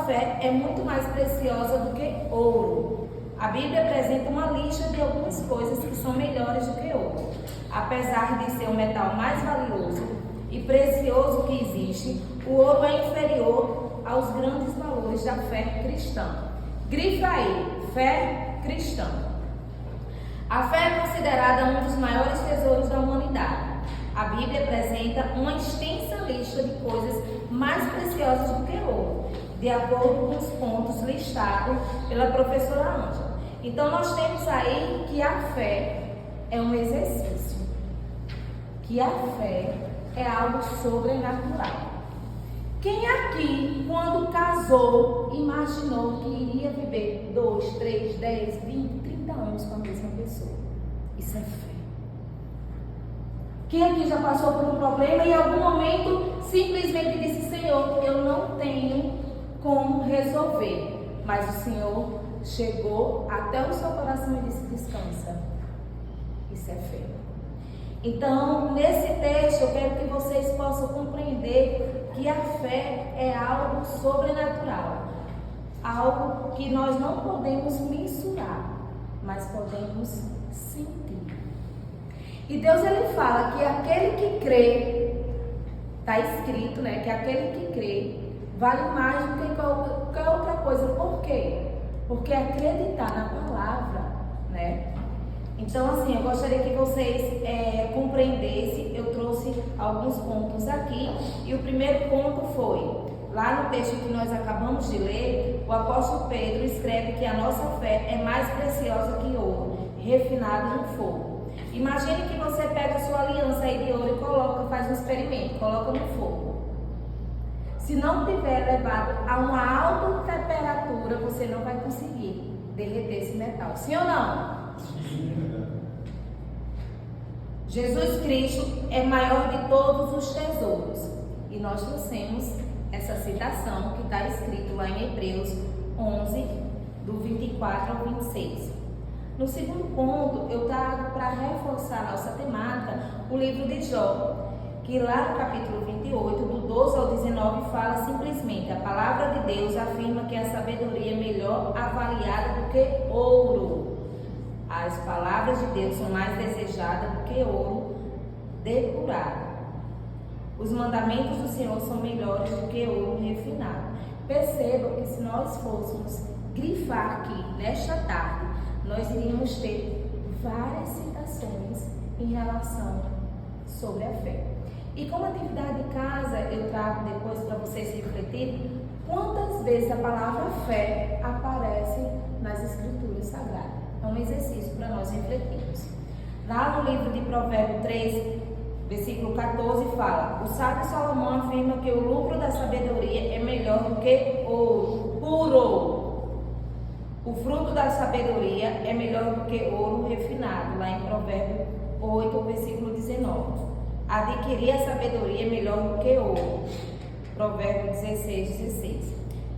fé é muito mais preciosa do que ouro. A Bíblia apresenta uma lista de algumas coisas que são melhores do que ouro. Apesar de ser o metal mais valioso e precioso que existe, o ouro é inferior aos grandes valores da fé cristã. Grifa aí, fé cristã. A fé é considerada um dos maiores tesouros da humanidade. A Bíblia apresenta uma extensa lista de coisas mais preciosas do que ouro, de acordo com os pontos listados pela professora Ângela. Então nós temos aí que a fé é um exercício, que a fé é algo sobrenatural. Quem aqui, quando casou, imaginou que iria viver 2, 3, 10, 20, 30 anos com a mesma pessoa? Isso é fé. Quem aqui já passou por um problema e em algum momento simplesmente disse: Senhor, eu não tenho como resolver, mas o Senhor chegou até o seu coração e disse: descansa. Isso é fé. Então, nesse texto, eu quero que vocês possam compreender que a fé é algo sobrenatural, algo que nós não podemos mensurar, mas podemos sentir. E Deus, ele fala que aquele que crê, está escrito, né, que aquele que crê vale mais do que qualquer outra coisa. Por quê? Porque acreditar na palavra, né? Então, assim, eu gostaria que vocês compreendessem. Eu trouxe alguns pontos aqui, e o primeiro ponto foi, lá no texto que nós acabamos de ler, o apóstolo Pedro escreve que a nossa fé é mais preciosa que ouro, refinado no fogo. Imagine que você pega a sua aliança aí de ouro e coloca, faz um experimento, coloca no fogo. Se não tiver levado a uma alta temperatura, você não vai conseguir derreter esse metal. Sim ou não? Jesus Cristo é maior de todos os tesouros. E nós trouxemos essa citação que está escrito lá em Hebreus 11, do 24 ao 26. No segundo ponto, eu trago para reforçar a nossa temática o livro de Jó, que lá no capítulo 28, do 12 ao 19, fala simplesmente: a palavra de Deus afirma que a sabedoria é melhor avaliada do que ouro. As palavras de Deus são mais desejadas do que ouro depurado. Os mandamentos do Senhor são melhores do que ouro refinado. Percebam que se nós fôssemos grifar aqui nesta tarde, nós iríamos ter várias citações em relação sobre a fé. E como atividade de casa, eu trago depois para vocês refletirem quantas vezes a palavra fé aparece nas Escrituras Sagradas. É um exercício para nós refletirmos. Lá no livro de Provérbios 3, versículo 14, fala: o sábio Salomão afirma que o lucro da sabedoria é melhor do que ouro puro. O fruto da sabedoria é melhor do que ouro refinado. Lá em Provérbios 8, versículo 19. Adquirir a sabedoria é melhor do que ouro. Provérbios 16, 16.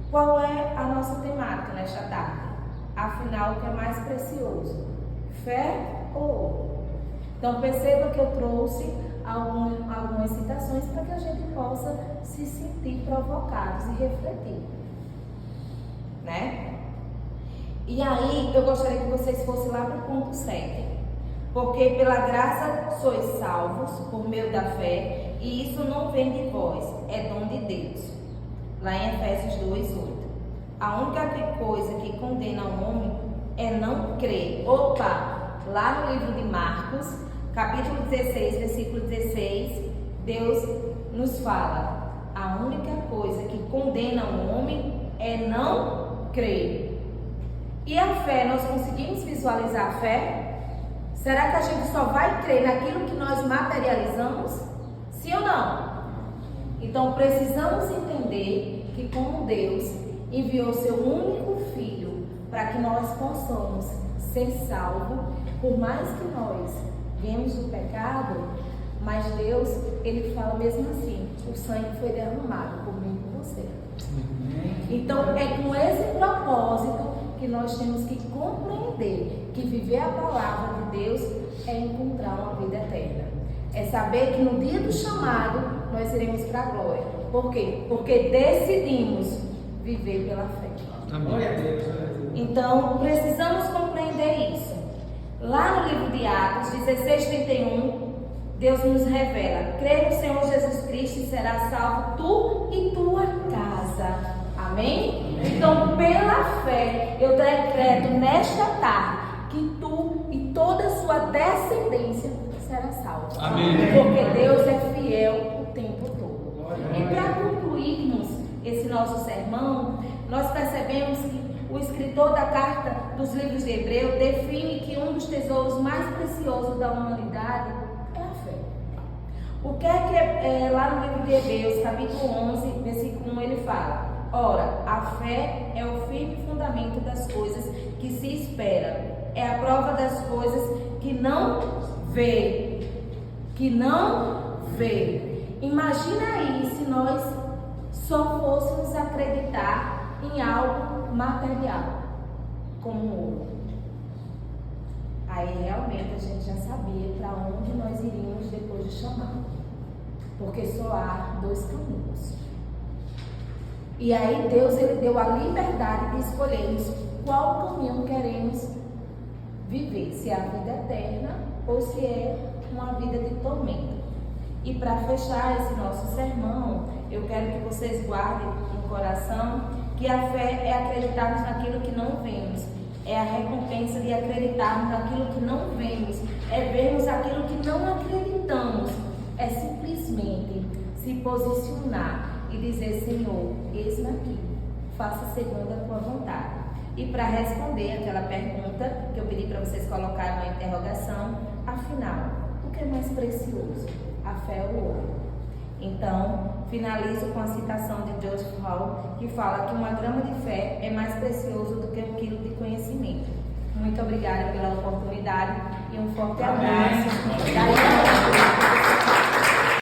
Qual é a nossa temática nesta tarde? Afinal, o que é mais precioso? Fé ou ouro? Então perceba que eu trouxe algumas citações para que a gente possa se sentir provocados e refletir, né? E aí eu gostaria que vocês fossem lá para o ponto 7. Porque pela graça sois salvos por meio da fé, e isso não vem de vós, é dom de Deus. Lá em Efésios 2:8. A única coisa que condena o homem é não crer. Opa! Lá no livro de Marcos, capítulo 16, versículo 16, Deus nos fala: a única coisa que condena o homem é não crer. E a fé, nós conseguimos visualizar a fé? Será que a gente só vai crer naquilo que nós materializamos? Sim ou não? Então precisamos entender que como Deus enviou seu único Filho para que nós possamos ser salvos, por mais que nós viemos do pecado, mas Deus, Ele fala mesmo assim: o sangue foi derramado por mim e por você. Então é com esse propósito que nós temos que compreender que viver a palavra de Deus é encontrar uma vida eterna. É saber que no dia do chamado nós iremos para a glória. Por quê? Porque decidimos viver pela fé. Amém. Então, precisamos compreender isso. Lá no livro de Atos 16:31, Deus nos revela: crê no Senhor Jesus Cristo e serás salvo tu e tua casa. Amém? Então, pela fé, eu decreto nesta tarde que tu e toda a sua descendência será salvo. Amém. Porque Deus é fiel o tempo todo. E para concluirmos esse nosso sermão, nós percebemos que o escritor da carta dos livros de Hebreu define que um dos tesouros mais preciosos da humanidade é a fé. O que é lá no livro de Hebreus, capítulo 11, versículo 1, ele fala: ora, a fé é o firme fundamento das coisas que se espera, é a prova das coisas que não vê. Que não vê. Imagina aí se nós só fôssemos acreditar em algo material, como o ouro. Aí realmente a gente já sabia para onde nós iríamos depois de chamar. Porque só há dois caminhos. E aí Deus, ele deu a liberdade de escolhermos qual caminho queremos viver, se é a vida eterna ou se é uma vida de tormento. E para fechar esse nosso sermão, eu quero que vocês guardem no coração que a fé é acreditarmos naquilo que não vemos, é a recompensa de acreditarmos naquilo que não vemos, é vermos aquilo que não acreditamos, é simplesmente se posicionar e dizer: Senhor, eis-me aqui, faça segundo a tua vontade. E para responder aquela pergunta que eu pedi para vocês colocarem uma interrogação, afinal, o que é mais precioso? A fé ou o ouro? Então, finalizo com a citação de Joseph Hall, que fala que uma grama de fé é mais precioso do que 1 quilo de conhecimento. Muito obrigada pela oportunidade e um forte abraço.